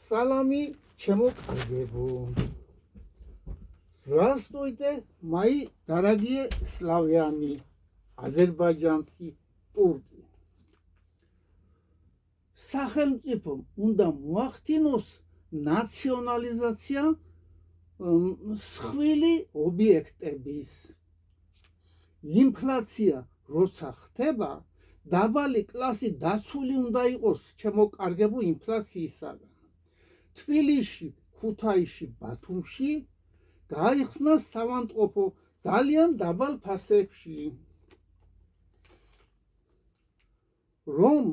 Салами, чему каргебу. Здравствуйте, мои дорогие славяне, азербайджанцы, турки. სახელმწიფომ უნდა მოახდინოს ნაციონალიზაცია მსხვილი ობიექტების. ინფლაცია როცა ხდება, დაბალი კლასი დაცული უნდა იყოს შემოკარგებულ ინფლაციისაგან. თბილისში, ქუთაისში, ბათუმში გაიხსნა საავადმყოფო ძალიან დაბალ ფასებში. რომ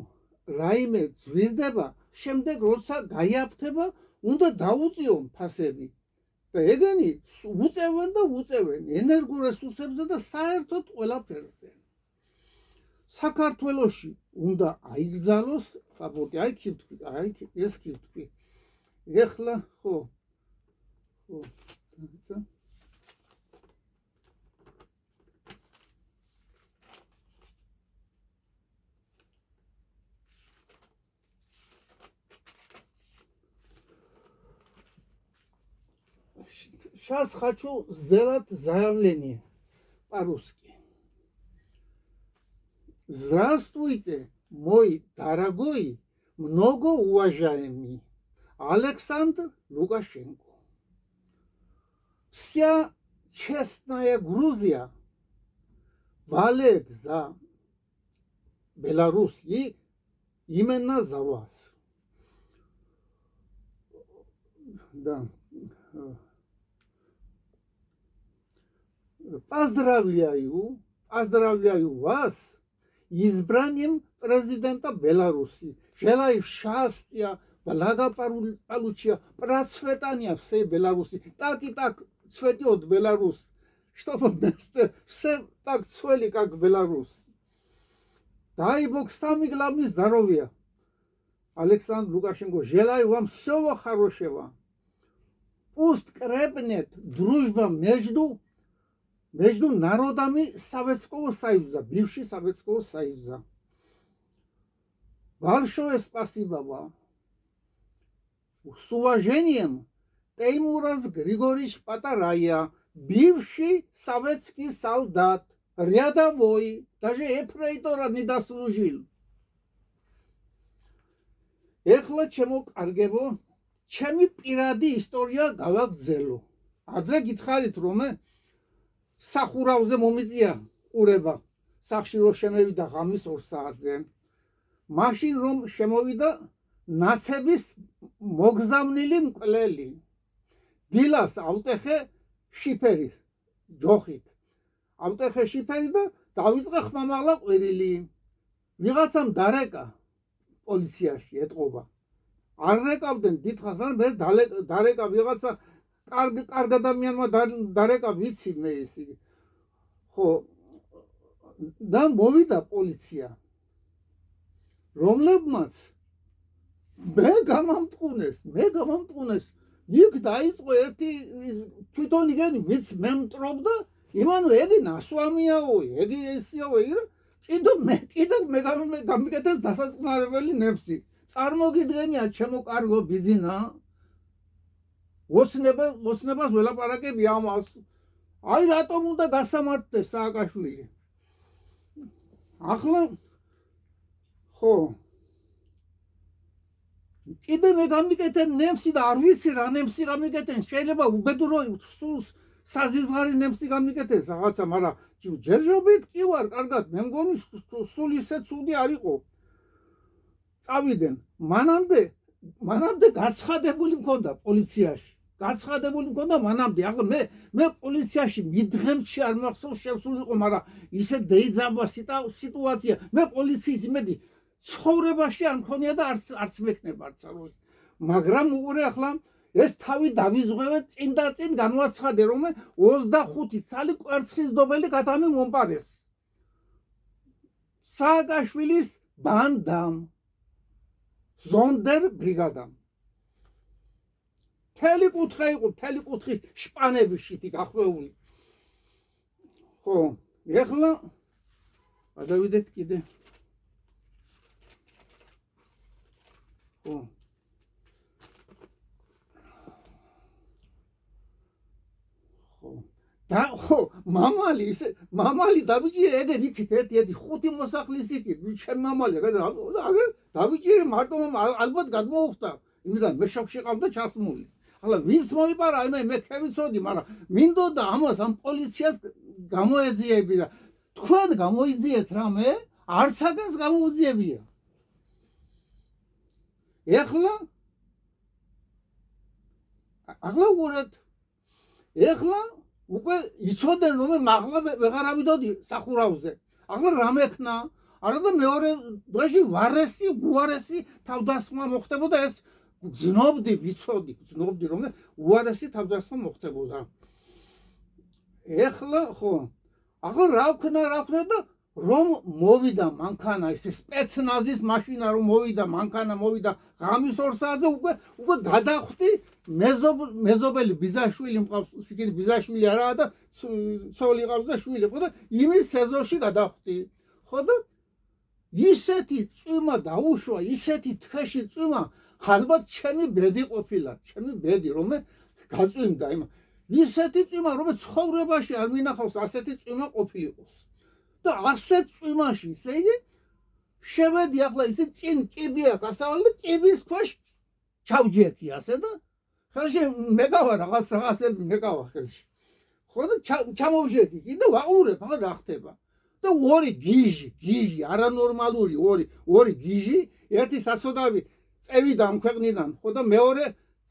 რაიმე ძვირდება, შემდეგ როცა გაიაფთება, უნდა დაუწიონ ფასები. და ეგენი უწევენ და უწევენ ენერგულ რესურსებზე და საერთოდ ყველაფერზე. საქართველოში უნდა აიგზალოს, აბორტი, ეს კითხვი. ეხლა ხო. Сейчас хочу сделать заявление по-русски. Здравствуйте, мой дорогой, многоуважаемый Александр Лукашенко. Вся честная Грузия болеет за Беларусь и именно за вас. Да. Поздравляю вас избранием президента Беларуси. Желаю счастья, благополучия, процветания всей Беларуси. Так и так цветет Беларусь, чтобы вместе все так цвели, как Беларусь. Дай Бог самый главный здоровья. Александр Лукашенко, желаю вам всего хорошего. Пусть крепнет дружба между народами Советского Союза, бывшего Советского Союза. Большое спасибо вам. С уважением, Теймураз Григорьевич Патарая, бывший советский солдат, рядовой, даже ефрейтора не дослужил. Ეხლა შემოკარგებო, ჩემი პირადი ისტორია გავაგრძელო. ადრე გითხარით რომ სახურავზე მომიწია ყურება, სახში რომ შემევიდა ღამის 2 საათზე. მაშინ რომ შემოვიდა ნაცების მოგზავნილი მკვლელი. დილას ავტეხე შიფერი, ჯოხით. ავტეხე შიფერი და დავიწყე ხმამაღლა ყვირილი. ვიღაცამ დარეკა პოლიციაში ეტყობა. არ რეკავდნენ დიდხანს, მაგრამ მე დარეკა ვიღაცა კარგ ადამიანმა დარეკა ვიცი მე ისე. ხო და მოვიდა პოლიცია. რომლებმაც მე გამამტყუნეს. იქ დაიწყო ერთი თვითონ იგენი ვიც მე მტრობდა, იმანო ეგი ნასვამიაო, ეგი ესიაო, კიდევ მე გამიკეთეს დასაწყნარებელი ნებსი. წარმოგიდგენია ჩემო კარგო ბიძინა. ოცნებას ველაპარაკები ამას. აი რატომ უნდა გასამართლდეს სააკაშვილი. ახლა ხო კიდე მე გამიკეთე ნემსი და არ ვიცი რა ნემსი გამიკეთენ. შეიძლება უბედურო სულ საზიზღარი ნემსი გამიკეთეს რაღაცა, მაგრამ ჯერჯობით კი ვარ კარგად. მე მგონი სულ ისე ცუდი არ იყო. წავიდნენ. მანამდე გაცხადებული მქონდა პოლიციაში. მანამდე. ახლა მე პოლიციაში მიდღემში არ მახსოვს შესულიყო, მაგრამ ისე დაიძაბა სიტუაცია. მე პოლიციის იმედი ცხოვრებაში არ მქონია და არც მექნება არც არ. მაგრამ უყურე ახლა ეს თავი დავიზღვევე წინ და წინ განვაცხადე რომ 25 წალი კვერცხისდობელი გადამი მომპარეს. სააკაშვილის ბანდამ ზონდერ ბრიგადამ. მთელი კუთხე შპანები შითი გახვეული. ხო, ეხლა გადავიდეთ კიდე. ხო. მამალი დაბიჭირე ეგ იქით ერთი 5 მოსახლის იქით ჩემ მამალი აგერ დაბიჭირე მარტო ალბათ გადმოუხდა იმიდან მე შოქში ყავდა ჩასმული ახლა ვინც მოიპარა მე ხევიცოდი მაგრამ მინდოდა ამას ამ პოლიციას გამოეძიები და თქვენ გამოიძიეთ რამე არც აგას გამოუძიებია ახლა უყურეთ ახლა უკვე იცოდნენ რომ მაღლა ვეღარ ავიდოდი სახურავზე ახლა რა მექნა არა და მეორე დღეში ვარესი უარესი თავდასხმა მოხდებოდა ეს გძნობდი რომ უარესი თავდასხმა მოხდებოდა ახლა ხო ახლა რა ვქნა და რომ მოვიდა მანქანა ეს სპეცნაზის მაშინა რომ მოვიდა ღამის 2 საათზე უკვე გადახვდი მეზობელი ბიზაშვილი მყავს იქ ბიზაშვილი არაა და ცოლი ყავს და შვილი ხო და იმის სეზონში გადახვდი ხო და ისეთი წვიმა დაუშვა ისეთი თხეში წვიმა ალბათ ჩემი ბედი ყოფილა ჩემი ბედი რომ გაწვიმდა ისეთი წვიმა რომ ცხოვრებაში არ მინახავს ასეთი წვიმა ყოფილიყოს და ასეთ წვიმაში ისე იგი შევედი ახლა ისე წინ კიბია გასავალი და კიბის ქვეშ ჩავჯერდი ასე და ხელში მეკავა რაღაცები მეკავა ხელში ხო და ჩამოვჟედი კიდე ვაყურებ ახლა რა ხდება და ორი გიჟი არანორმალური ორი გიჟი ერთი საცოდავი წევიდა ამ ქვეყნიდან ხო და მეორე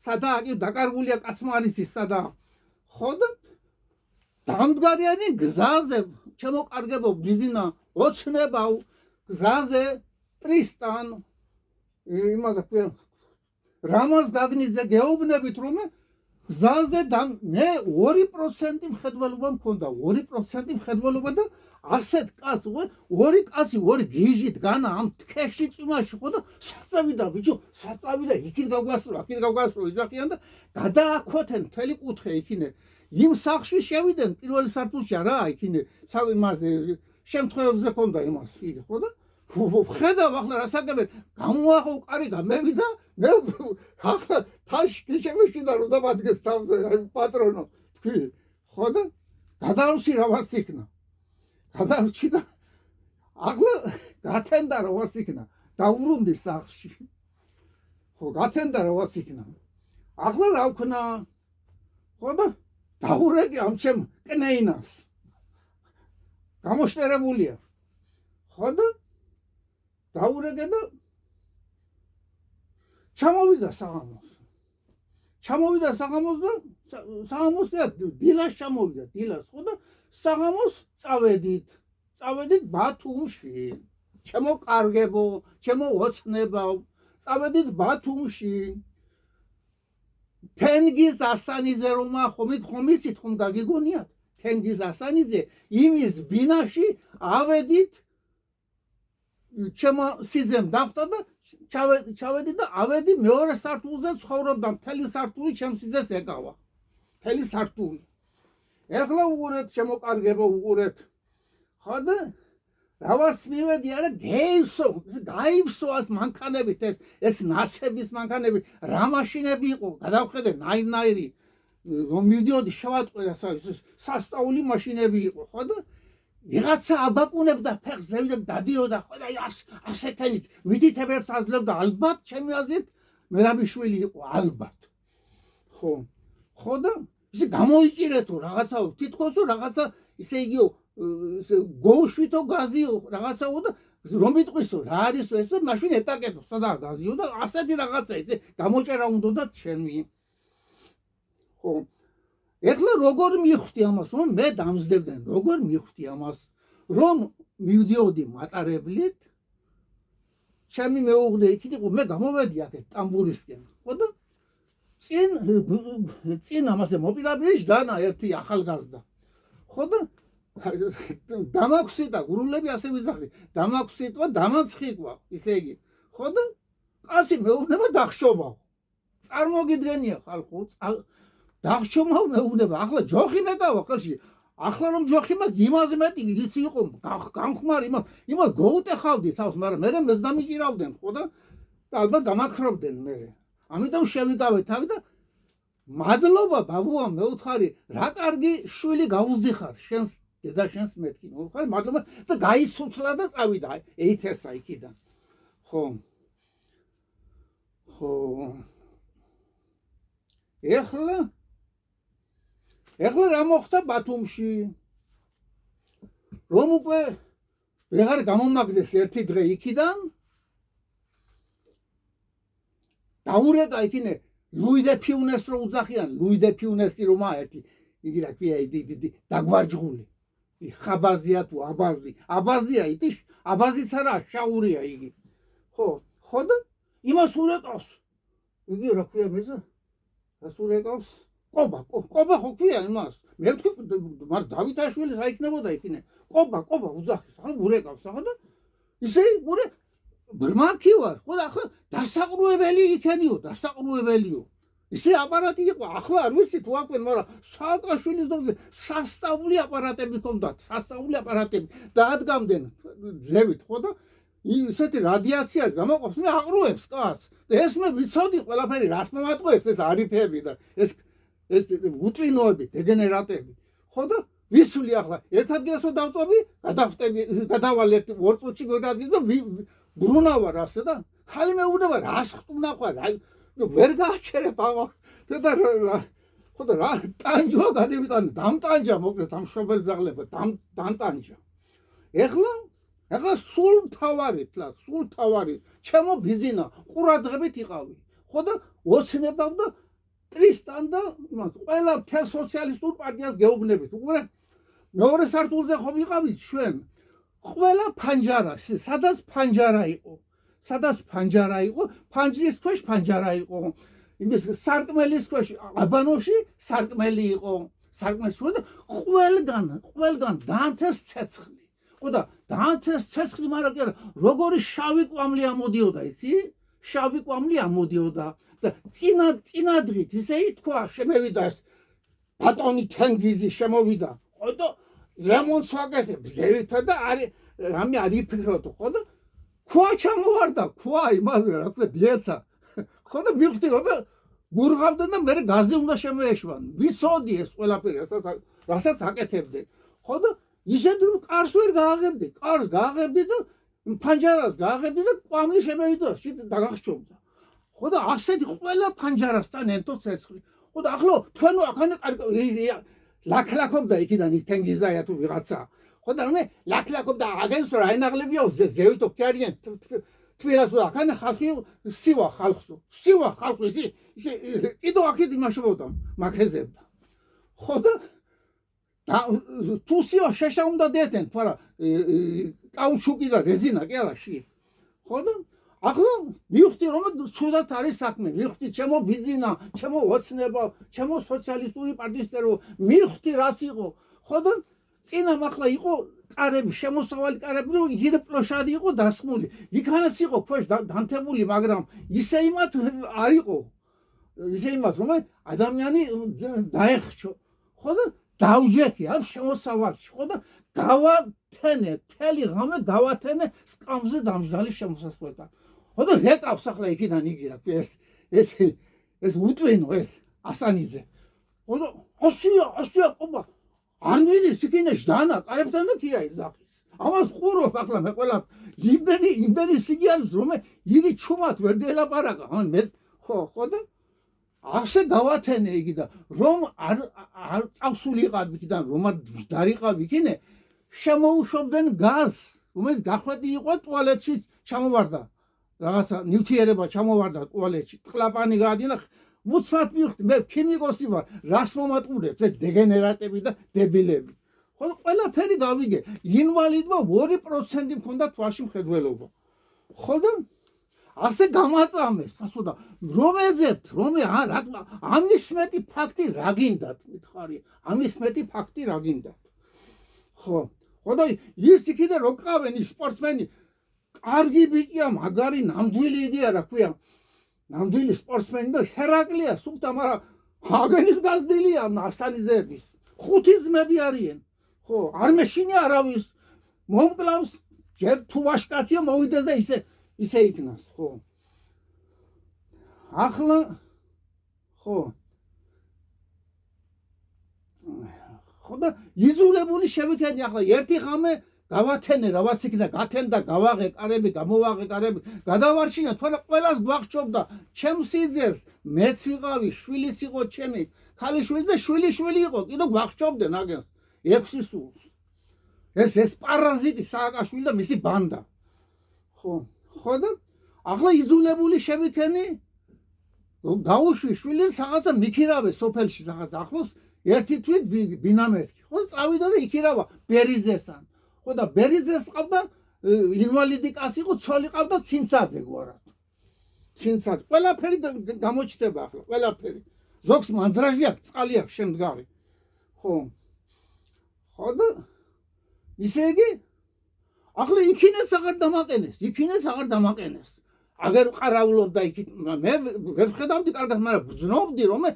სადაა კი დაკარგულია კაცმარისის სადაა ხო და დამდგარიანი გზაზე ჩემოყარგებო ბიზინა ოცნებავ გზაზე ტრისტან იმაგა რამაზ გაგნიძე გეუბნებით რომ გზაზე მე 2% მხედველობა მქონდა 2% მხედველობა და ასეთ კაცს ორი კაცი ორი გიჟი დგანა ამ თხეში წვიმაში ხო და საწავიდა ბიჭო საწავიდა იქით გავგასრო იზახიან და გადააქვეთენ მთელი კუთხე იქინე იმ სახლში შევიდნენ პირველი სართულში არა იქინე იმაზე შემთხვევებზე ქონდა იმას იგი ხო და ხედავ ახლა რასაკებენ გამოაყო კარი გამევიდა მე ახლა თაში შემეშინდა რომ დამადგეს თავზე აი პატრონო თქვი ხო და გადავრჩი რა ვარც იქნა გადავრჩი და ახლა გათენდა რა ვარც იქნა დაუბრუნდი სახლში ხო გათენდა რა ვარც იქნა ახლა რა ვქნა ხო და დაურეკი ამ ჩემ კნეინას გამოშტერებულია ხო და დაურეკე და ჩამოვიდა საღამოს და საღამოს და დილას ჩამოვიდა დილას ხო და საღამოს წავედით ბათუმში ჩემო კარგებო ჩემო ოცნებავ წავედით ბათუმში თენგიზ ასანიძე რომა ხომიცით ხომ გაგიგონიათ თენგიზ ასანიძე იმის ბინაში ავედით ჩემო სიძემ დახვდა და ჩავედი და ავედი მეორე სართულზე ცხოვრობდა მთელი სართული ჩემ სიძეს ეკავა მთელი სართული ეხლა უყურეთ შემოკარგებო უყურეთ ხო და რავაც მივედი არა გაივსო მანქანებით ეს ნაცების მანქანები რა მაშინები იყო გადავხედე ნაირ რომ მივდიოდი შევატყვერა სასწაული მაშინები იყო ხო და ვიღაცა აბაკუნებდა ფეხს ზევიდან დადიოდა ხო და ასეთენით მითითებებს აძლევდა ალბათ ჩემი აზრით მერაბიშვილი იყო ალბათ ხო და ისე გამოიჭირეთო რაღაცა თითქოს რაღაცა ისე იგიო გოუშვითო გაზიო რაღაცაო და რომ იტყვისო რა არისო ეს და მაშინ ეტაკეთო სადაა გაზიო და ასეთი რაღაცა ისე გამოჭერა უნდოდა ჩემი ხო ეხლა როგორ მივხვდი ამას რომ მე დამზდებდნენ როგორ მივხვდი ამას რომ მივდიოდი მატარებლით ჩემი მეუღლე იქით იყო მე გამოვედი აქეთ ტამბურისკენ ხო და წინ ამაზე მოპირდაპირე დანა ერთი ახალგაზრდა ხო და დამაქვსიტა გურულები ასე ვიზახდი დამაქვსიტვა დამაცხიკვა ისე იგი ხო და კაცი მეუბნება დახშობა წარმოგიდგენია ხალხო დახშობა მეუბნება ახლა ჯოხი მეკავა ხელში ახლა რომ ჯოხი მაქვს იმაზე მეტი ის იყო განხმარი იმას გოუტეხავდი თავს მაგრამ მე მეც დამიჭირავდნენ ხო და ალბათ დამაქრობდნენ მე ამიტომ შევიკავე თავი და მადლობა ბაბუა მეუთხარი რა კარგი შვილი გავუზდიხარ შენს დედა შენს მეთქი მოუთხარი მადლობა და გაიცუცლა და წავიდა ეთესა იქიდან ხო ეხლა რა მოხდა ბათუმში რომ უკვე ვეღარ გამომაგდეს ერთი დღე იქიდან დაურეკა იქინე ლუი დე ფიუნეს რო უძახიან ლუი დე ფიუნესი რომა ერთი იგი რა ქვია დიდი დაგვარჯღული ხაბაზია თუ აბაზია იტი აბაზიც არა შაურია იგი ხო და იმას ურეკავს იგი რა ქვია მეზა რას ურეკავს ყობა ხო ქვია იმას მე ვთქვი მაგრამ დავითაშვილის რა იქნებოდა იქინე ყობა უძახის ანუ ურეკავს ახლა და ისე ურე ბრმაკი ვარ ხო და ახლა დასაყრუებელი იქენიო ისე აპარატი იყო ახლა არ ვიცი თუ აკვენ მაგრამ სააკაშვილის დონეზე სასწაული აპარატები ჰქონდათ დაადგამდნენ ძევით ხო და ისეთი რადიაციას გამოყოფს მე აყრუებს კაცს და ეს მე ვიცოდი ყველაფერი რას მომატყუებს ეს არიფები და ეს უტვინოები დეგენერატები ხო და ვისული ახლა ერთ ადგილას დავწობი გადავალ ერთ ორ წუთში გადაადგეს და ბრუნავარ ასე და ხალი მეუბნება რას ხტუნა ხარ ვერ გააჩერებ ამა და ხო და რა ტანჯვა გადავიტანე დამტანჯა მოკლედ ამ შობელ ძაღლება დამტანჯა ეხლა სულ თავარი ჩემო ბიზინა ყურადღებით იყავი ხო და ოცნებავ და ტრისტან და ყველა თელ სოციალისტურ პარტიას გეუბნებით უყურე მეორე სართულზე ხო ვიყავით ჩვენ ყველა ფანჯარაში სადაც ფანჯარა იყო ფანჯრის ქვეშ ფანჯარა იყო იმის სარკმელის ქვეშ აბანოში სარკმელი იყო სარკმლის ქვეშ ყველგან დაანთეს ცეცხლი ხო და დაანთეს ცეცხლი მაგრამ კი არა როგორი შავი კვამლი ამოდიოდა იცი შავი კვამლი ამოდიოდა და წინადღით ისე ითქვა შემევიდა ეს ბატონი თენგიზი შემოვიდა ხო და რემონტს ვაკეთებ ზევითა და რამე არ იფიქროთ ხო და ქვა ჩამოვარდა ქვა იმაზე რა ქვია დიესა ხო და მივხვდი რომ გურღავდნენ და მე გაზი უნდა შემოეშვან ვიცოდი ეს ყველაფერი რასაც აკეთებდი ხო და ისეთ რომ კარს ვერ გააღებდი და ფანჯარას გააღებდი და კვამლი შემევიდა შით დაგახშობდა ხო და ასეთი ყველა ფანჯარასთან ერთო ცეცხლი ხო და ახლა თქვენო აქანე ლაქლაქობდა იქიდან ის თენგიზაია თუ ვიღაცა ხო და მე ლაქლაქობდა აგენს რა ენაღლებია ზევითო ქარიან თვილას და აქანე ხალხი სივა ხალხი ისე კიდო აქეთ იმაშობოდა მაქეზებდა ხო და თუ სივა შეშა უნდა დეთენ თუ არა კაუჩუკი და რეზინა კი არა ში ხო და ახლა მივხვდი რომ სულად არის საქმე მივხვდი ჩემო ბიზინა ჩემო ოცნება ჩემო სოციალისტური პარტიის წევრი მივხვდი რაც იყო ხო და წინა ახლა იყო კარები შემოსავალი კარები იგივე პლოშადი იყო დასმული იქანაც იყო ქვეშ დანთებული მაგრამ ისე იმათ არ იყო რომ ადამიანი დაეხჩო ხო და დავჯექი ამ შემოსავალში ხო და გავათენე მთელი ღამე გავათენე სკამზე დამждали შემოსასვლელთან ხო და რეკავს ახლა იქიდან იგი რა ეს უტვინო ეს ასანიძე ხო და ასია ყობა არ მიდის იქინეში დანა კარებთან და ქია იზახის ამას ხურობ ახლა მე ყველა იმბედი სიგი არის რომ იგი ჩუმად ვერ დელაპარაკა მე ხო და ასე გავათენე იგი და რომ არ წავსულიყავ იქიდან რომ არ დარიყავ იქინე შემოუშვებდნენ გაზს რომელიც გახვედი იყო ტუალეტში ჩამოვარდა რაღაცა ნივთიერება ჩამოვარდა ტუალეტში ტყლაპანი გაადინა უცბად მივხვდი მე ქიმიკოსი ვარ რას მომატყურებს ეს დეგენერატები და დებილები ხო ყველაფერი გავიგე ინვალიდმა 2% მქონდა თვალში მხედველობა ხო და ასე გამაწამეს ასო და რომ ეძებთ რომ ამის მეტი ფაქტი რა გინდათ მითხარი ამის მეტი ფაქტი რა გინდათ ხო და ის იქიდან რო ყავენ ის სპორტსმენი კარგი ბიჭია მაგარი ნამდვილი იდეა რა ქვია ნამდვილი სპორტსმენი და ჰერაკლია სულთა მაგრამ აგენის გაზდილია ასანიძეების 5 ძმები არიან ხო არ მეშინია არავის მომკლავს ჯერ თუ ვაშკაცია მოვიდეს და ისე იქნას ხო ახლა ხო ხო და იზოლებული შევიქენი ახლა ერთი ხამე გავათენე რაღაც იქნა გათენდა გავაღე კარები გამოვაღე კარები გადავარჩინა თორე ყველას გვახშობდა ჩემს სიძეს მეც ვიყავი შვილიც იყო ჩემი ქალიშვილი და შვილი იყო კიდე გვახშობდნენ აგენს 6 სულს ეს პარაზიტი სააკაშვილი და მისი ბანდა ხო და ახლა იზოლებული შევიქენი გაუშვი შვილი რაღაცა მიქირავე სოფელში რაღაცა ახლოს ერთი თვით ბინამეთქი ხო წავიდა და იქირავა ბერიძესთან ხო და ბერიძეს ყავდა ინვალიდი კაცი იყო ცოლი ყავდა ცინცაძე გვარად ცინცაძე ყველაფერი გამოჩნდება ახლა ყველაფერი ზოგს მანდრაჟი აქვს წყალი აქვს შემდგარი ხო და ისე იგი ახლა იქინაც აღარ დამაყენეს აგერ ყარავლობდა იქით მე ვერ ხედავდი კარგად მაგრამ ბრძნობდი რომ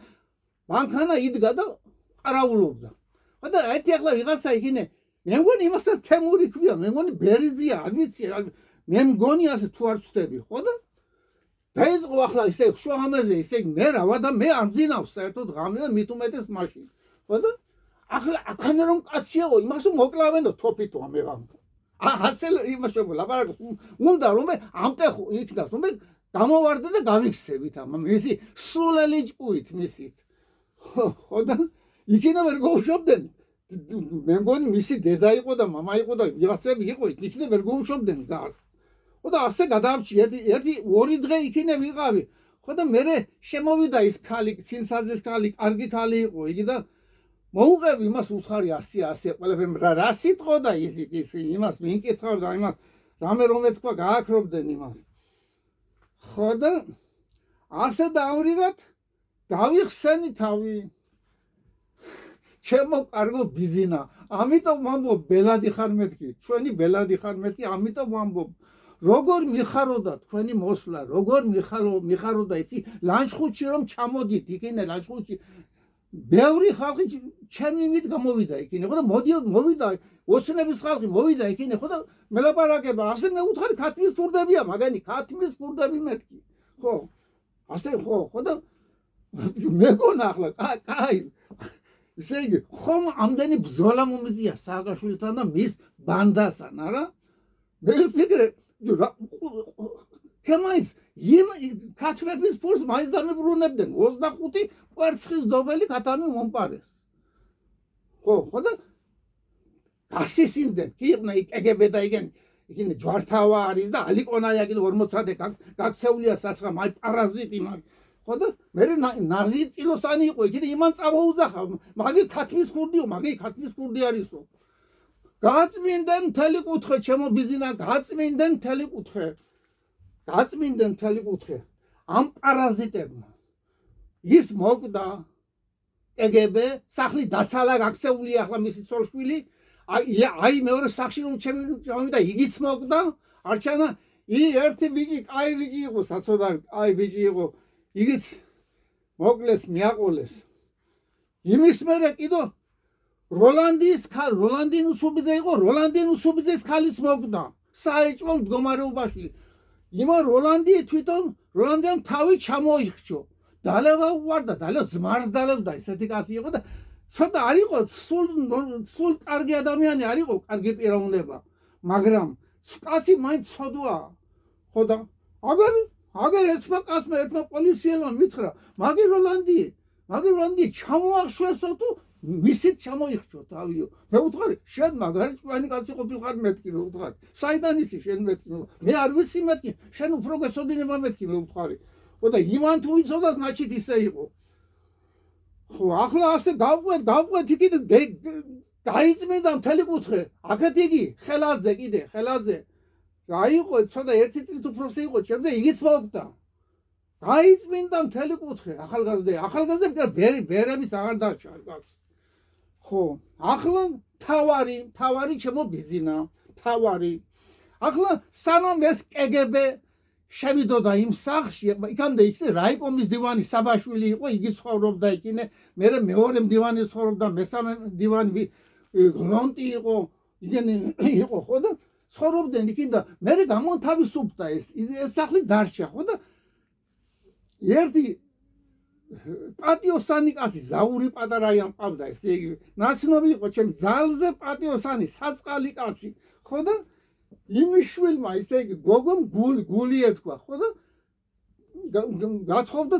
მანქანა იდგა და ყარავლობდა ხო და ერთი ახლა ვიღაცა იქინე მე მგონი იმასაც თემური ქვია მე მგონი ბერიძია არ ვიცი მე მგონი ასე თუ არ ვწდები ხო და დაიწყო ახლა ისე შუაღამეზე ისე მე რავა და მე არ მძინავს საერთოდ ღამე და მით უმეტეს მაშინ ხო და ახლა აქან რომ კაციაო იმას მოკლავენ და თოფითო ამეღამ ასელ იმაშობ ლაპარაკ უნდა რომ ამტეხო იქნას რომ გამოვარდე და გავიქცევით ამ მისი სულელი ჭკუით მისით ხო და იქინა ვერ გოუშვებდნენ მე მგონი მისი დედა იყო და მამა იყო და ვიღაცები იყო იქნე ვერ გოუშვებდნენ გას ხო და ასე გადავრჩი ერთი ორი დღე იქინე ვიყავი ხო და მე შემოვიდა ის ქალი ცინცაძის ქალი კარგი ქალი იყო იგი და მოუღები იმას უთხარი 100 ყველაფერი რა სიტყვა და ის იმას მიიკითხავ და იმას რამე რომ ეთქვა გააქრობდნენ იმას ხო და ასე დავრივად დავიხსენი თავი ჩემო კარგო ბიზინა ამიტომ ვამბობ ბელადი ხარ მეთქი ჩვენი ბელადი ხარ მეთქი ამიტომ ვამბობ როგორ მიხაროდა თქვენი მოსვლა როგორ მიხაროდა იცი ლანჩხუთში რომ ჩამოდით იქინე ლანჩხუთში ბევრი ხალხი ჩემი მით გამოვიდა იქინე ხო და მოვიდა ოცნების ხალხი მოვიდა იქინე ხო და მელაპარაკება ასე მე უთხარი ქათმის ქურდებია მაგანი ქათმის ქურდები მეთქი ხო ასე ხო და მეგონა ახლა კაი ისე იგი ხომ ამდენი ბრძოლა მომიწია სააკაშვილთან და მის ბანდასთან არა მე ვფიქრე კემაის ქათმების ფულს მაინც დამიბრუნებდნენ 25 კვერცხის დობელი ქათამი მომპარეს ხო და გასისინდნენ კი იყვნა კგბ და იქინე ჯვართავა არის და ალიკონაია კიდე 40-ამდე გაქცეულია საცხა მაი პარაზიტი მაგ ხო და მე ნაზი წილოსანი იყო იქინე იმან წამოუძახა მაგი ქათმის ქურდიო მაგი ქათმის ქურდი არისო გაწმინდნენ მთელი კუთხე ჩემო ბიზინა გაწმინდნენ მთელი კუთხე ამ პარაზიტებმა ის მოკდა კგბ სახლი დასალა გაქცეულია ახლა მისი ცოლშვილი აი მეორე სახში რომ ჩემი იგიც მოკდა არჩანა ერთი ბიჭი კაი ბიჭი იყო საცოდა კაი ბიჭი იყო იგიც მოკლეს მიაყოლეს იმის მერე კიდო როლანდი უსუბიძე იყო როლანდი უსუბიძეს ქალიც მოკდა საეჭვო მდგომარეობაში იმა როლანდიამ თავი ჩამოიხჩო დალევა უვარდა დალევა ზმარს დალევდა ისეთი კაცი იყო და ცოტა არ იყო სულ კარგი ადამიანი არ იყო კარგი პიროვნება მაგრამ კაცი მაინც ცოდვა ხო და აგერ ერთმა პოლიციელმა მითხრა მაგი როლანდი ჩამოახშვესო თუ მისით ჩამოიხჩო თავიო მე ვუთხარი შენ მაგარი ჭკვიანი კაცი ყოფილიყარ მეთქი მე ვუთხარი საიდან ისი შენ მეთქი მე არ ვიცი მეთქი შენ უფრო გესოდინება მეთქი მე ვუთხარი ხო და იმან თუ იცოდა значит ისე იყო ხო ახლა ასე გავყვეთ იქით გაიწმინდა მთელი კუთხე აქეთ იგი ხელაძე გაიყო ცოტა ერთი წლით უფროსი იყო ჩემზე იგიც მოვდა გაიწმინდა მთელი კუთხე ახალგაზრდა ბერების აღარ დარჩა კაცს ხო ახლა თავარი ჩემო ბიზინა თავარი ახლა სანამ ეს კგბ შევიდოდა იმ სახლში იქამდე იქნე რაიკომის დივანი საბაშვილი იყო იგი ცხოვრობდა იქინე მე მეორე მდივანი ცხოვრობდა მესამე მდივანი გრონტი იყო იგენი იყო ხო და ცხოვრობდნენ იქინ და მე გამონთავისუფლდა ეს სახლი დარჩა ხო და ერთი პატიოსანი კაცი ზაური პატარაია მყავდა ესე იგი ნაცნობი იყო ჩემ ძალზე პატიოსანი საწყალი კაცი ხო და იმის შვილმა ესე იგი გოგომ გული ეთქვა ხო და გათხოვდა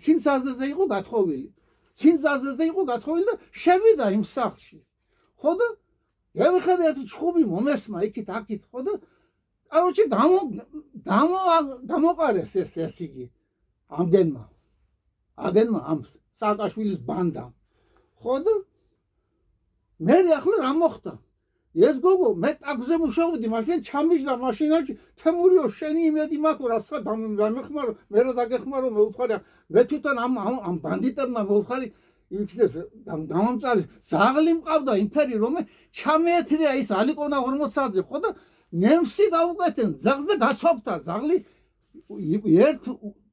ცინცაზეზე იყო გათხოვილი ცინცაზეზე იყო გათხოვილი და შევიდა იმ სახლში ხო და ევხედე ერთი ჩხუბი მომესმა იქით აქით ხო და კაროჩე გამოყარეს ეს იგი ამდენმა აგენმა ამ სააკაშვილის ბანდამ ხო და მე ახლა რა მოხდა ეს გოგო მე ტაგზე მუშაობდი მაშინ ჩამიჯდა მაშინაში თემურიო შენი იმედი მაქვს რაცა დამეხმარო მე რა დაგეხმარო მე უთხარი მე თვითონ ამ ბანდიტებმა მეუთხარი იქნეს გამომწარი ზაღლი მყავდა იმფერი რომ ჩამეეთრია ის ალიკონა 40-ზე ხო და ნემსი გაუკეთენ ზაღს და გაცოფდა ზაღლი ერთ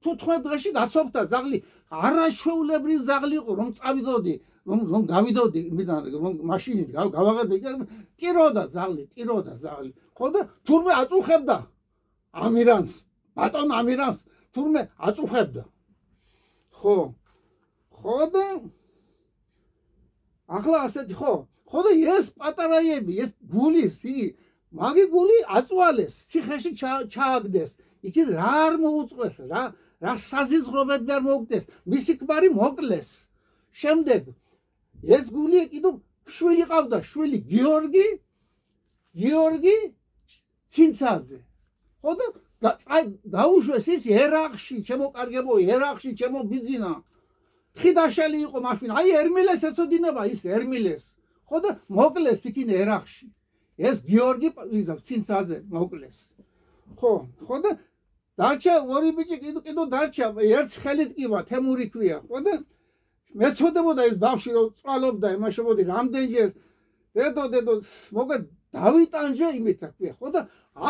15 დღეში გაცოფდა ზაღლი არაჩვეულებრივ ზაღლი იყო რომ წავიდოდი რომ გავიდოდი რომ მაშინით გავაღებდი ტიროდა ზაღლი ხო და თურმე აწუხებდა ამირანს ბატონ ამირანს თურმე აწუხებდა ხო და ახლა ასეთი ხო და ეს პატარაიები ეს გულის იგი მაგი გული აწვალეს ციხეში ჩააგდეს იქით რა არ მოუწყვეს რა საზიზღრობები არ მოუგდეს მისი ქმარი მოკლეს შემდეგ ეს გული კიდევ შვილი ყავდა შვილი გიორგი ცინცაძე ხო და გაუშვეს ის ერაყში ჩემო კარგებო ერაყში ჩემო ბიძინა ხიდაშელი იყო მაშინ აი ერმილეს ეცოდინება ის ერმილეს ხო და მოკლეს იქინე ერაყში ეს გიორგი ცინცაძე მოკლეს ხო და დარჩა ორი ბიჭი კიდევ დარჩა ერთ ხელით კივა თემური ქვია ხო და მეცოდებოდა ეს ბავშვი რომ წვალობდა იმაშობოდი რამდენჯერ დედო მოგე დავიტანჯე იმით ქვია ხო და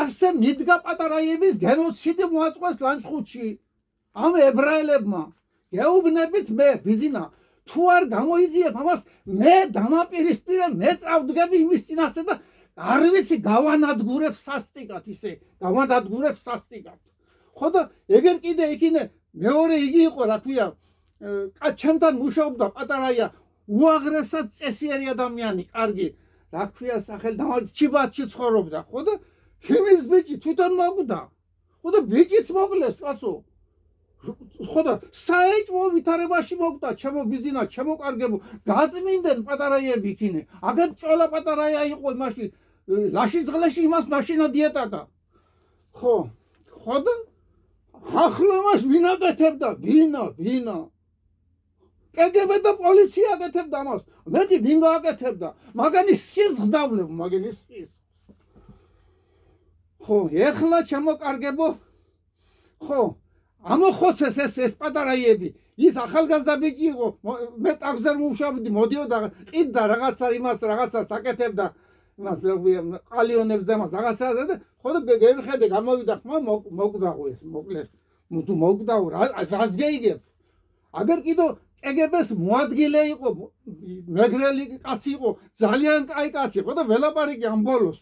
ასე მიდგა პატარაიების გენოციდი მოაწყვეს ლანჩხუთში ამ ებრაელებმა გეუბნებით მე ბიზინა თუ არ გამოიძიებ ამას მე დამაპირისპირე მე წავდგები იმის წინასე და არ ვიცი გავანადგურებ სასტიკად ისე გავანადგურებ სასტიკად ხო და ეგერ კიდე იქინე მეორე იგი იყო რა ქვია ჩემთან მუშაობდა პატარაია უაღრესად წესიერი ადამიანი კარგი რა ქვია სახელი დამაჯ ჩიბათში ცხოვრობდა ხო და იმის ბიჭი თვითონ მოკვდა ხო და ბიჭიც მოკლეს კაცო ხო და საეჭვო ვითარებაში მოკვდა ჩემო ბიზინა ჩემო კარგებო გაწმინდნენ პატარაიები იქინე აგერ ჭოლა პატარაია იყო იმაში ლაშის ღლეში იმას მაშინა დიეტაკა ხო და ახლა მას ვინ აკეთებდა ვინა კგბ და პოლიცია აკეთებდა მას მეტი ვინ გააკეთებდა მაგანის სიზღდავლებ მაგანის სიზ ხო ეხლა ჩემო კარგებო ხო ამოხოცეს ეს პატარაიები ის ახალგაზრდა ბიჭი იყო მე ტაგზე მუშაობდი მოდიოდა ყიდდა რაღაცა იმას რაღაცას აკეთებდა იმას ყალიონებს და იმას რაღაცა და ხო და გეხედე გამოვიდა ხმა მოკვდაო ეს მოკლეს თუ მოკვდაო რას გეიგებ აგერ კიდო კგბ-ს მოადგილე იყო მეგრელი კაცი იყო ძალიან კაი კაცი ხო და ველაპარაკი ამ ბოლოს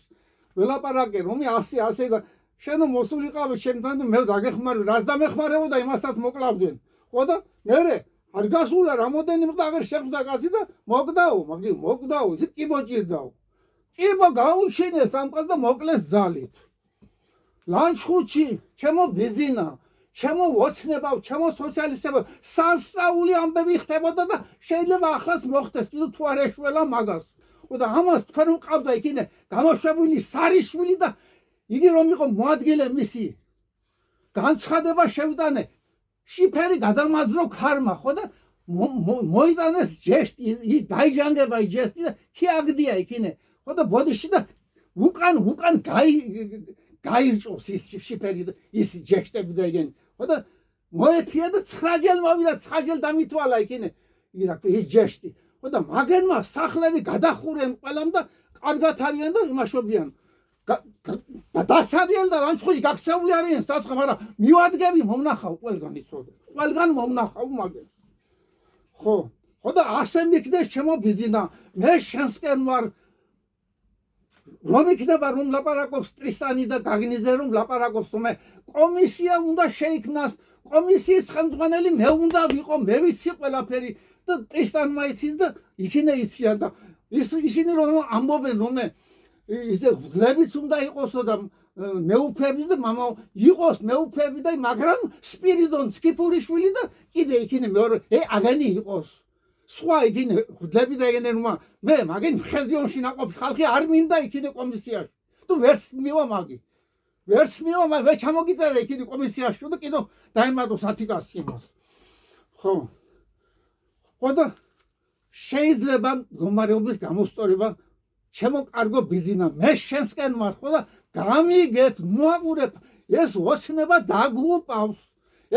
ველაპარაკე რომ ასე და შენო მოსულიყავი ჩემთან და მე დაგეხმარი რას დამეხმარებოდა იმასაც მოკლავდნენ ხო და მე არ გასულა რამოდენი მყდაღერ შეხვდა კაცი და მოკვდაო ის კიბო ჭირდაო კიბო გაუჩინეს ამ კაცს და მოკლეს ძალით ლანჩხუთში ჩემო ბიზინა ჩემო ოცნებავ ჩემო სოციალისტებო სასწაული ამბები ხდებოდა და შეიძლება ახლაც მოხდეს კიდევ თუ არ ეშველა მაგას ხო და ამას თქვენ უყავდა იქინე გამოშვებული სარიშვილი და იგი რომ იყო მოადგილე მისი განცხადება შევიტანე შიფერი გადამაძრო ქარმა ხო და მოიტანეს ჯესტი ის დაიჯანგება ის ჯესტი და კი აგდია იქინე ხო და ბოდიში და უკან გაირჭოს ის შიფერი ის ჯესტები და იგი ხო და მოეთია და 9 ჯერ მოვიდა 9 ჯერ დამითვალა იქინე ის ჯესტი ხო და მაგენმა სახლები გადახურენ ყველამ და კარგად არიან და იმაშობიან დასადიან და ლანჩხუთში გაქცეული არიან საცხო მაგრამ მივადგები მომნახავ ყველგან იცოდე ყველგან მომნახავ მაგას ხო და ასე მიქნეს ჩემო ბიზინა მე შენსკენ ვარ რომ იქნება რომ ლაპარაკობს ტრისტანი და გაგნიძე რომ ლაპარაკობს მე კომისია უნდა შეიქმნას კომისიის ხელმძღვანელი მე უნდა ვიყო, მე ვიცი ყველაფერი და ტრისტანმა იცის და იქინე იციან და ისინი რომ ამბობენ რომ ისე ღვთლებიც უნდა იყოსო და მეუფეების და მამა იყოს მეუფეები და მაგრამ სპირიდონ სკიფურიშვილი და კიდე იქინე მეორე აგენი იყოს სხვა იქინე ღვთლები და ეგენი რომ მე მაგენ მხედრიონში ნაყოფი ხალხი არ მინდა იქინე კომისიაში თუ ვერც მივა მაგი ვერც მივა მაგ მე ჩამოგიწერე იქინე კომისიაში და კიდე დაემატო 10 კაცი იმას ხო ხოდა შეიძლება მდგომარეობის გამოსწორება ჩემო კარგო ბიზინა მე შენსკენ ვარ ხო და გამიგეთ მოაყურებ ეს ოცნება დაგუპავს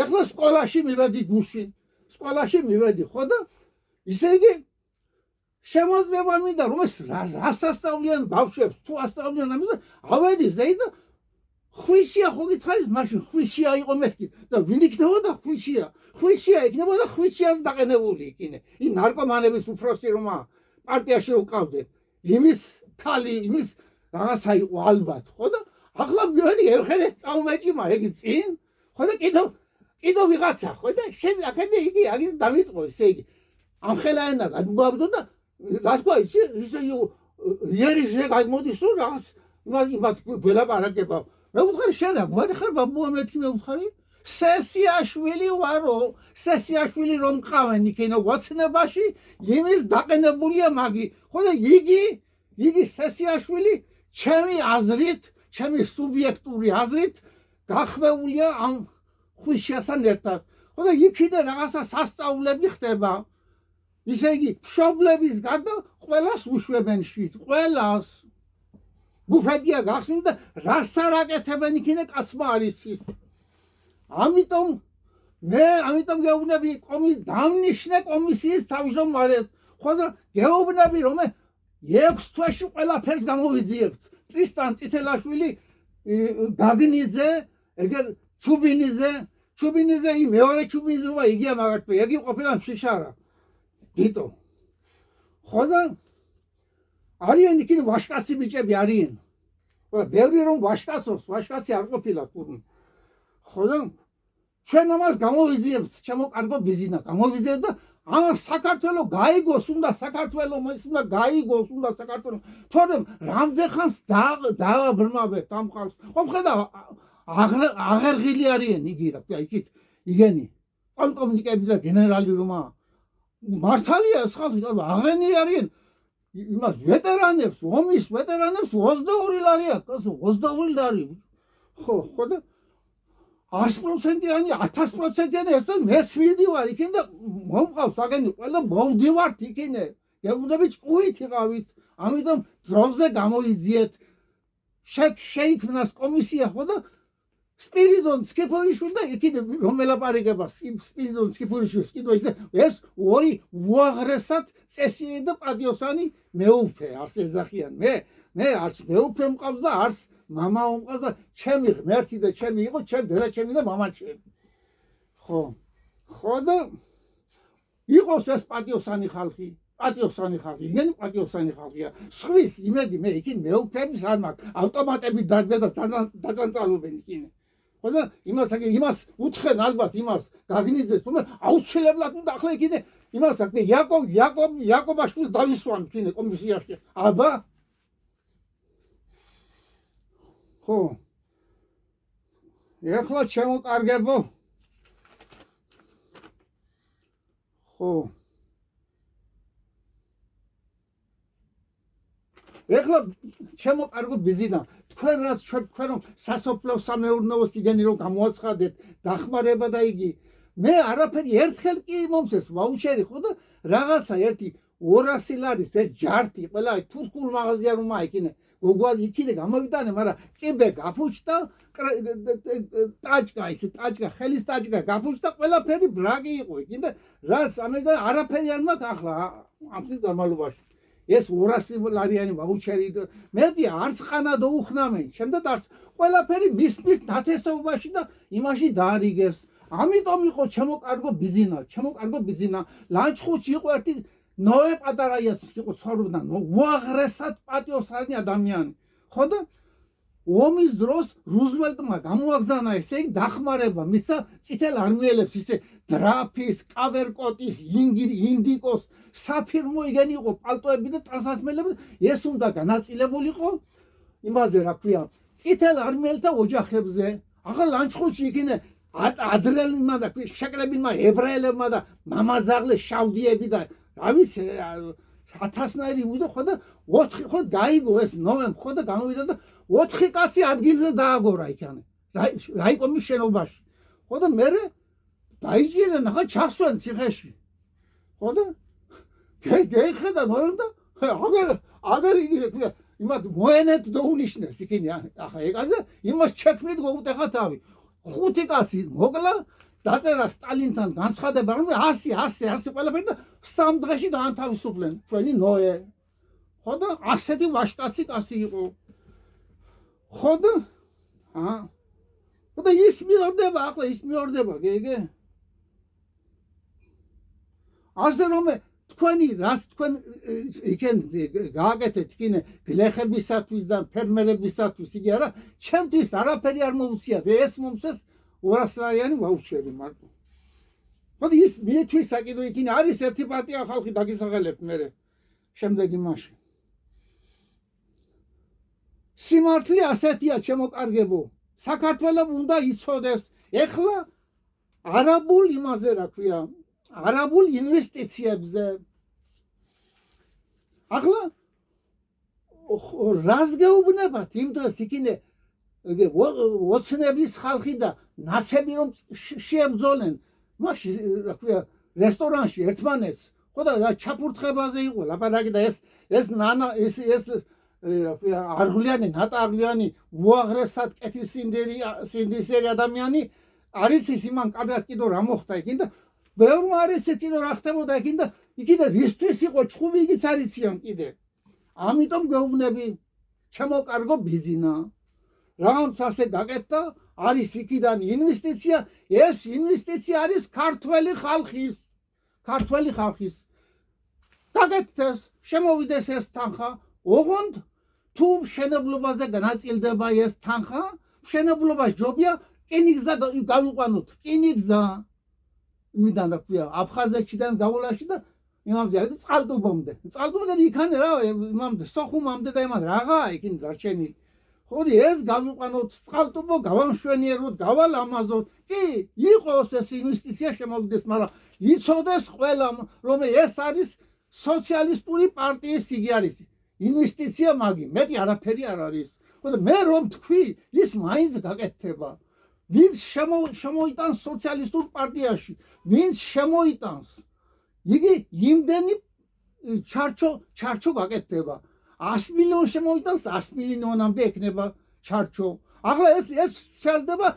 ეხლა სკოლაში მივედი გუშინ სკოლაში მივედი ხო და ისე იგი შემოძნება მინდა რომ ეს რას ასწავლიან ბავშვებს თუ ასწავლიან ამის ავედი ზეიდა ხვიშია ხო გითხარით მაშინ ხვიშია იყო მეთქი და ვინ იქნებოდა ხვიშია იქნებოდა ხვიშიას დაყენებული იქინე ი ნარკომანების უფროსი რომა პარტიაში უკავდე იმის ქალი იმის რაღაცა იყო ალბათ ხო და ახლა მივედი ევხენე წავმეჭიმა ეგი წინ ხო და კიდო ვიღაცა ხო და შენ აქედე იგი აგი დამიწყო ესე იგი ამხელაენა გადმოაგდო და გასკვა ისე იერიზე გადმოდის რომ რაღაც იმას გველაპარაკება მე ვუთხარი შენ გვარი ხარ ბაბუა მეთქი მე ვუთხარი სესიაშვილი ვარო სესიაშვილი რომ ყავენ იქინო ვაცნებაში იმის დაყენებულია მაგი ხო და იგი სესიაშვილი ჩემი აზრით ჩემი სუბიექტური აზრით გახმეულია ამ ხვიშიასთან ერთად ხო და იქიდან რაღაცა სასწაულები ხდება ისე იგი მშობლების გარდა ყველას უშვებენ შვით ყველას ბუფეტია გახსნით და რას არ აკეთებენ იქინე კაცმა არის ის ამიტომ გეუბნები დამნიშნე კომისიის თავმჯდომარედ ხო და გეუბნები რომ 6 თვეში ყველაფერს გამოვიძიებთ ტრისტან წითელაშვილი გაგნიძე ეგერ ჩუბინიძე მეორე ჩუბინიძე როა იგია მაგათვე იგი ყოფილა შიშარა დიტო ხო და არიან იქინე ვაშკაცი ბიჭები არიან ხო ბევრი რომ ვაშკაცი არ ყოფილა თურმე ხო და ჩვენ ამას გამოვიძიებთ ჩემო კარგო ბიზინა გამოვიძიებთ და ამ საქართველოს გაიგოს უნდა საქართველოს უნდა გაიგოს უნდა საქართველოს თორემ რამდენხანს დააბრმავებთ ამ ხალხს ხო ხედა აღერღილი არიან იგი რა იქით იგენი პოლკოვნიკები და გენერალი რომა მართალია ეს ხალხი აღრენი არიან იმას ვეტერანებს ომის ვეტერანებს 22 ლარი აქვს 22 ლარი ხო და 100%-იანი 1000%-იანი ესენ მეც მიდივარ იქინ და მომყავს აგენი ყველა მოვდივართ იქინე გეუბნები ჭუით იყავით ამიტომ დროზე გამოიძიეთ შეიქმნას კომისია ხო და სპირიდონ სკიფურიშვილი და იქინე რომ ელაპარაკება სპირიდონ სკიფურიშვილს კიდე ისე ეს ორი უაღრესად წესიერი და პატიოსანი მეუფე ასე ეძახიან მე არც მეუფე მყავს და არც მამა უმყავს და ჩემი ღმერთი და ჩემი იყო ჩემ დედა ჩემი და მამა ჩემი ხო და იყოს ეს პატიოსანი ხალხი იგი პატიოსანი ხალხია სხვის იმედი მე იქინ მეუფეების არ მაქვს ავტომატები დარბიან და დაწანწალობენ იქინე ხო და იმას უთხენ ალბათ იმას გაგნიძეს თუმცა აუცილებლად უნდა ახლა იქინე იმას აქ იაკობაშვილს დავისვან იქინე კომისიაში აბა ხო ეხლა შემოკარგებო ხო ეხლა შემოკარგო ბიზინა თქვენ რაც თქვენ რომ სასოფლო სამეურნეოს იგენი რომ გამოაცხადეთ დახმარება და იგი მე არაფერი ერთხელ კი მომცეს ვაუჩერი ხო და რაღაცა ერთი 200 ლარის ეს ჯართი ყველა თურქულ მაღაზია რომ აიქინე გოგვად იქინე გამოვიტანე მაგრამ კიბე გაფუჭდა ტაჭკა ხელის ტაჭკა გაფუჭდა ყველაფერი ბრაგი იყო იქინ და რაც ამერდა არაფერი არ მაქვს ახლა ამ წლის განმავლობაში ეს 200 ლარიანი ვაუჩერი მეტი არც ყანა დაუხნამენ შემდეგ არც ყველაფერი მის ნათესაობაში და იმაში დაარიგეს ამიტომ იყო ჩემო კარგო ბიზინა ლანჩხუთში იყო ერთი ნოე პატარაიას იყო ცხოვრობდა უაღრესად პატიოსანი ადამიანი ხო და ომის დროს რუზველტმა გამოაგზავნა ესე იგი დახმარება მისცა წითელ არმიელებს ისე დრაფის, კავერკოტის, ინდიკოს, საფირმო იგენი იყო პალტოები და ტრანსასმელები ეს უნდა განაწილებულიყო იმაზე რა ქვია წითელ არმიელთა ოჯახებზე ახლა ლანჩხუთში იქინე ადრელებმა და შეკრებინმა ებრაელებმა და მამაძაღლე შავდიები და რა ვიცი 1000-ნაირი უძო ხო და 4 ხო გაიგო ეს ნოემბრი ხო და გამოვიდა და 4 კაცი ადგილზე დააგორა იქანე რაიკომის შენობაში ხო და მე დაიჭირენ ახლა ჩასვენ ციხეში ხო და გეხედა ნოემბრი და აგერ იგი იმათ მოენეთ დაუნიშნეს იქინე ახლა ეგაზე იმას ჩექმით გოუტეხა თავი 5 კაცი მოკლა დაწერა სტალინთან განცხადება რომ 100 ყველაფერი და 3 დღეში გაანთავისუფლენ ჩვენი ნოე ხო და ასეთი ვაშკაცი კაცი იყო ხო და ხო და ის მიორდება ახლა ის მიორდება გეგე ასე რომ თქვენი რას თქვენ იქენ გააკეთეთ იქინე გლეხებისათვის და ფერმერებისათვის იგი არა ჩემთვის არაფერი არ მოუწია ეს მომწეს 200 ლარიანი ვაუჩერი მარტო ხო ის მიეთვის საკიდო იქინე არის ერთი პარტია ხალხი დაგისახელებთ მე შემდეგ იმაში სიმართლე ასეთია ჩემოკარგებო საქართველოს უნდა იცოდეს ეხლა არაბულ იმაზე რა ქვია არაბულ ინვესტიციებზე ახლა რას გეუბნებათ იმ დღეს იქინე ოცნების ხალხი და ნაცები რომ შეებრძოლენ მაშინ რა ქვია რესტორანში ერთმანეთს ხო და ჩაფურთხებაზე იყო ლაპარაკი და ეს ნანა ეს რა ქვია არღლიანი ნატარლიანი უაღრესად კეთილსინდისერი ადამიანი არის ის იმან კარგად კიდო რა მოხდა იქინ და ბევრ არის კიდო რა ხდებოდა იქინ და იქიდან რისთვის იყო ჩხუბი იგიც არიციან კიდე ამიტომ გეუბნები ჩემოკარგო ბიზინა რამც ასე გაკეთდა არის იქიდან ინვესტიცია ეს ინვესტიცია არის ქართველი ხალხის გაკეთდეს შემოვიდეს ეს თანხა ოღონდ თუ მშენებლობაზე განაწილდება ეს თანხა მშენებლობა ჯობია რკინიგზა გავიყვანოთ რკინიგზა იმიდან რა ქვია აფხაზეთიდან დაულაში და იმამდე არის წყალტუბომდე იქანე რა იმამდე სოხუმამდე და იმად რაღაცა იქინ დარჩენილი ხო ეს გავიყვანოთ წყალტუბო გავამშვენიეროთ გავალამაზოთ კი იყოს ეს ინვესტიცია შემოვიდეს მაგრამ იცოდეს ყველამ რომ ეს არის სოციალისტური პარტიის იგი არის ინვესტიცია მაგი მეტი არაფერი არ არის ხო და მე რომ თქვი ის მაინც გაკეთდება ვინც შემოიტანს სოციალისტურ პარტიაში ვინც შემოიტანს იგი იმდენი ჩარჩო გაკეთდება 100 მილიონი შემოიტანს 100 მილიონამდე ექნება ჩარჩო ახლა ეს ვცელდება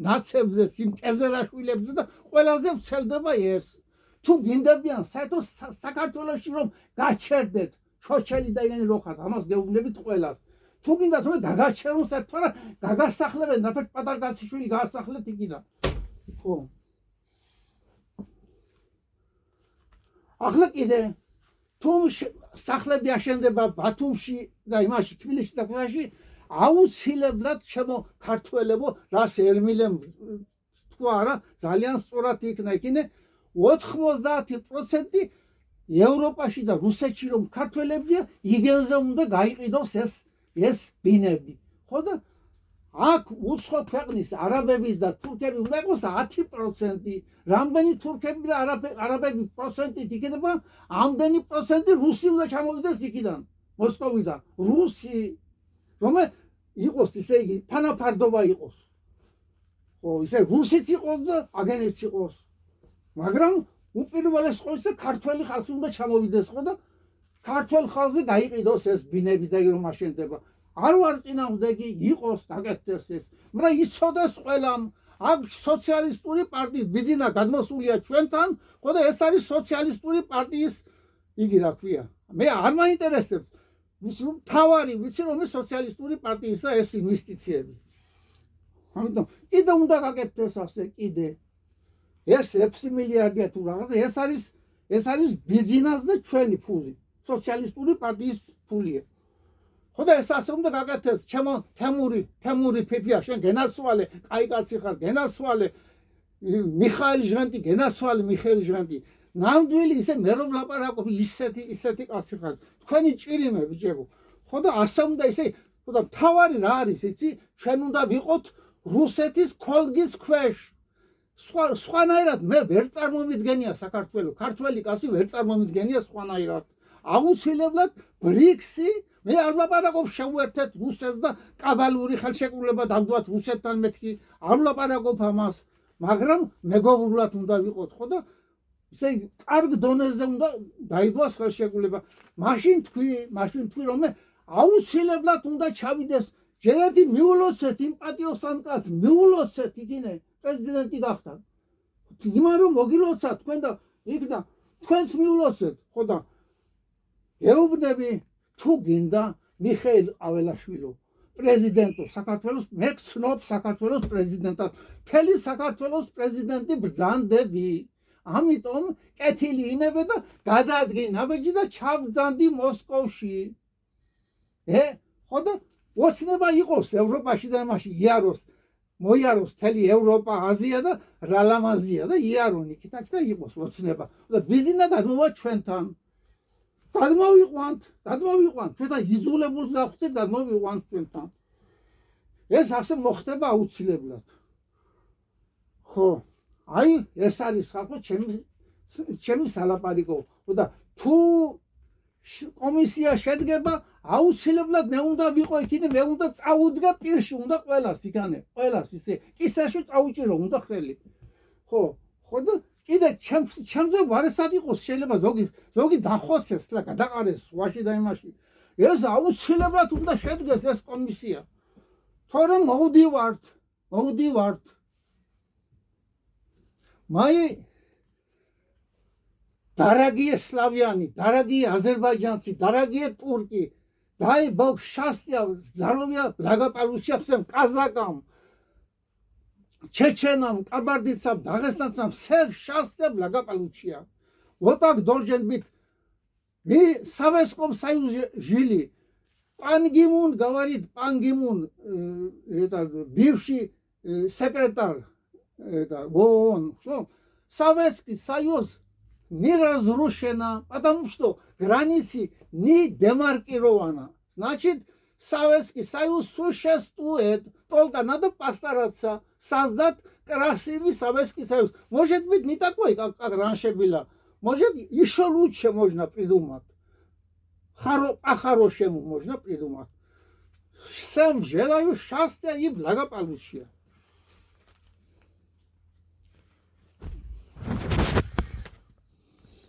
ნაცებზეც იმ კეზერაშვილებზე და ყველაზე ვცელდება ეს თუ გინდებიან საერთოდ საქართველოში რომ გაჩერდეთ ჩოჩელი და იგენი რო ხართ ამას გეუბნებით ყველას თუ გინდათ რომ გაგაჩერონ საერთოდ რა გაგასახლებენ ნაფეთ პატარგაციშვილი გაასახლეთ იქიდან ხო ახლა კიდე თუ სახლები აშენდება ბათუმში და იმაში თბილისში და ქვეყანაში აუცილებლად ჩემო ქართველებო რას ერმილემ თქვა არა ძალიან სწორად იქნა იქინე 90% ევროპაში და რუსეთში რომ ქართველებია იგენზე უნდა გაიყიდოს ეს ბინები ხო და აქ უცხო ქვეყნის არაბების და თურქების უნდა იყოს 10% რამდენი თურქები და არაბები პროცენტით იქნება ამდენი პროცენტი რუსი უნდა ჩამოვიდეს იქიდან მოსკოვიდან რუსი რომ იყოს ისე იგი თანაფარდობა იყოს ხო ისე რუსიც იყოს და აგენიც იყოს მაგრამ უპირველეს ყოვლისა ქართველი ხალხი უნდა ჩამოვიდეს ხო და ქართველ ხალხზე გაიყიდოს ეს ბინები და რომ აშენდება არ ვარ წინააღმდეგი იყოს გაკეთდეს ეს მაგრამ იცოდეს ყველამ აქ სოციალისტური პარტიის ბიზნა გადმოსულია ჩვენთან ხო და ეს არის სოციალისტური პარტიის იგი რა ქვია მე არ მაინტერესებს თავარი ვიცი რომ ეს სოციალისტური პარტიისა ეს ინვესტიციები ამიტომ კიდე უნდა გაკეთდეს ასე კიდე ეს 6 მილიარდია თუ რაღაცა ეს არის ბიზნეს და ჩვენი ფული სოციალისტური პარტიის ფულია ხოდა ეს ასე უნდა გაკეთდეს ჩემო თემური ფიფია შენ გენასვალე კაი კაცი ხარ გენასვალე მიხაილ ჟღენტი გენასვალე მიხაილ ჟღენტი ნამდვილი ისე მე რომ ვლაპარაკობ ისეთი კაცი ხარ თქვენი ჭირიმე ბიჭებო ხოდა ასე უნდა ისე ხოდა თავარი რა არის იცი ჩვენ უნდა ვიყოთ რუსეთის ქოლგის ქვეშ სხვანაირად მე ვერ წარმომიდგენია საქართველოს ქართველი კაცი ვერ წარმომიდგენია სხვანაირად აუცილებლად ბრიქსი მე არ ვლაპარაკობ შევერთეთ რუსეთს და კაბალური ხელშეკრულება დავდოთ რუსეთთან მეთქი არ ვლაპარაკობ ამას მაგრამ მეგობრულად უნდა ვიყოთ ხო და ისე კარგ დონეზე უნდა დაიდოს ხელშეკრულება მაშინ თქვი რომ მე აუცილებლად უნდა ჩავიდეს ჯერ ერთი მიულოცეთ იმ პატიოსან კაცს მიულოცეთ იქინე პრეზიდენტი გახდა იმან რომ მოგილოცათ თქვენ და იქ და თქვენს მიულოცეთ ხო და გეუბნები თუ გინდა მიხეილ აველაშვილო პრეზიდენტო საქართველოს მე გცნობ საქართველოს პრეზიდენტად მთელი საქართველოს პრეზიდენტი ბრძანდები ამიტომ კეთილი ინებე და გადაადგი ნაბეჯი და ჩავბრძანდი მოსკოვში ხო და ოცნება იყოს ევროპაში და იმაში იაროს მოიაროს მთელი ევროპა აზია და რალამაზია და იარონ იქით და იყოს ოცნება და ბიზინა გადმოვა ჩვენთან გადმოვიყვანთ ჩვენთან იზოლებულს გავხდეთ გადმოვიყვანთ ჩვენთან ეს ასე მოხდება აუცილებლად ხო აი ეს არის ხალხო ჩემი სალაპარაკო და თუ კომისია შედგება აუცილებლად მე უნდა ვიყო იქინე მე უნდა წაუდგა პირში უნდა ყველას იქანე ყველას ისე კისერში წაუჭირო უნდა ხელი ხო და კიდე ჩემზე ვარესად იყოს შეიძლება ზოგი დახოცეს და გადაყარეს სვაში და იმაში ეს აუცილებლად უნდა შედგეს ეს კომისია თორემ მოვდივართ мои дорогие славяне дорогие азербайджанцы дорогие турки дай бог счастья здоровья благополучия всем казакам чеченам кабардинцам дагестанцам всем счастья благополучия вот так должен быть мы в Советском Союзе жили Пан Ги Мун говорит это бывший секретарь это ООН что Советский Союз не разрушена потому что границы не демаркирована значит Советский Союз существует только надо постараться создать красивый Советский Союз может быть не такой как раньше было может еще лучше можно придумать по-хорошему можно придумать всем желаю счастья и благополучия